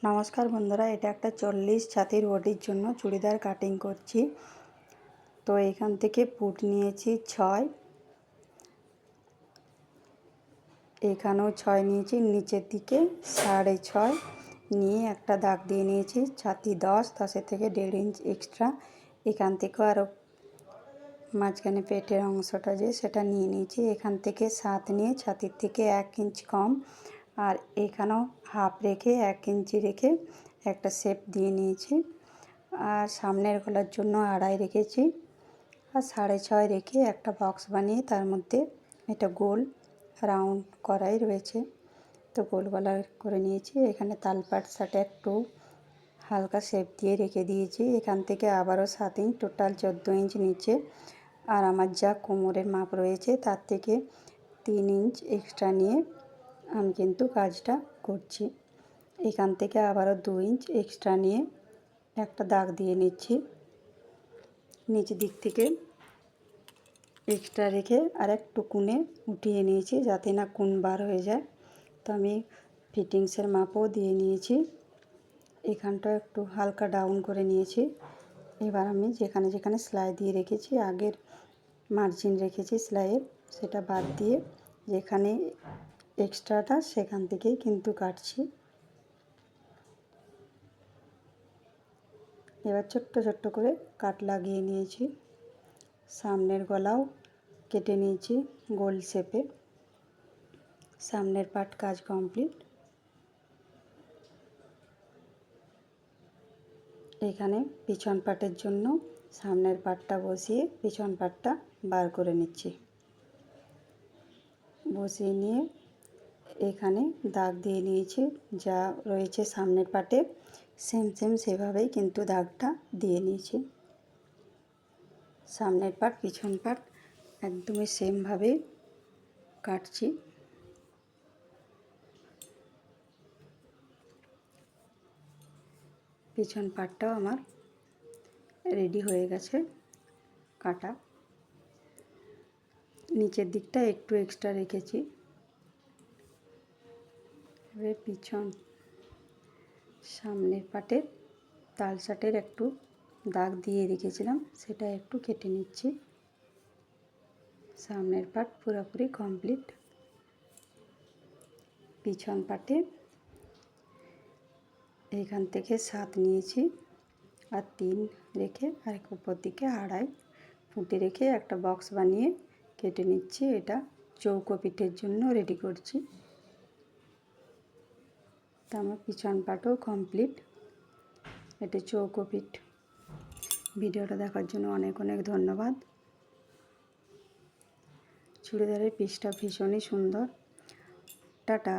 নমস্কার বন্ধুরা, এটা একটা 40 ছাতির বডির জন্য চুড়িদার কাটিং করছি। তো এখান থেকে পুট নিয়েছি 6, এখানেও 6 নিয়েছি, নিচের দিকে 6.5 নিয়ে একটা দাগ দিয়ে নিয়েছি। ছাতি 10 থেকে 1.5 ইঞ্চ এক্সট্রা, এখান থেকেও আরও মাঝখানে পেটের অংশটা সেটা নিয়ে নিয়েছি। এখান থেকে 7 নিয়ে ছাতির থেকে 1 ইঞ্চ কম, আর এখানেও হাফ রেখে 1 ইঞ্চি রেখে একটা শেপ দিয়ে নিয়েছি। আর সামনের গলার জন্য 2.5 রেখেছি, আর 6.5 রেখে একটা বক্স বানিয়ে তার মধ্যে এটা গোল রাউন্ড করাই রয়েছে। তো গোল গলা করে নিয়েছি। এখানে তালপাট সাথে একটু হালকা শেপ দিয়ে রেখে দিয়েছি। এখান থেকে আবারও 7 ইঞ্চ, টোটাল 14 ইঞ্চ নিচে। আর আমার যা কোমরের মাপ রয়েছে তার থেকে 3 ইঞ্চ এক্সট্রা নিয়ে আমি কিন্তু কাজটা করছি। এখান থেকে আবারও 2 ইঞ্চ এক্সট্রা নিয়ে একটা দাগ দিয়ে নিচ্ছি। নিচের দিক থেকে এক্সট্রা রেখে আর একটু কোণে উঠিয়ে নিয়েছি যাতে না কোণ বার হয়ে যায়। তো আমি ফিটিংসের মাপও দিয়ে নিয়েছি। এখানটা একটু হালকা ডাউন করে নিয়েছি। এবার আমি যেখানে যেখানে সেলাই দিয়ে রেখেছি, আগের মার্জিন রেখেছি সেলাইয়ের, সেটা বাদ দিয়ে যেখানে এক্সট্রাটা সেখান থেকেই কিন্তু কাটছি। এবার ছোট্ট ছোট্ট করে কাট লাগিয়ে নিয়েছি। সামনের গলাও কেটে নিয়েছি গোল শেপে। সামনের পার্ট কাজ কমপ্লিট। এখানে পিছন পার্টের জন্য সামনের পার্টটা বসিয়ে পিছন পার্টটা বার করে নিচ্ছি। বসিয়ে নিয়ে এখানে দাগ দিয়ে নিয়েছি। যা রয়েছে সামনের পার্টে সেম সেভাবেই কিন্তু দাগটা দিয়ে নিয়েছি। সামনের পার্ট পিছন পার্ট একদমই সেমভাবে কাটছি। পিছন পার্টটাও আমার রেডি হয়ে গেছে কাটা। নিচের দিকটা একটু এক্সট্রা রেখেছি। এবার পিছন সামনের পার্টের তালসাটের একটু দাগ দিয়ে রেখেছিলাম, সেটা একটু কেটে নিচ্ছি। সামনের পার্ট পুরোপুরি কমপ্লিট। পিছন পার্টে এখান থেকে 7 নিয়েছি আর 3 রেখে আর উপর দিকে 2.5 ফুটে রেখে একটা বক্স বানিয়ে কেটে নিচ্ছি। এটা চৌকো পিঠের জন্য রেডি করছি। তো আমার পিছন পার্টও কমপ্লিট। এটা চৌকো পিঠ। ভিডিওটা দেখার জন্য অনেক অনেক ধন্যবাদ। চুড়িদারের পিসটা ভীষণই সুন্দর। টাটা।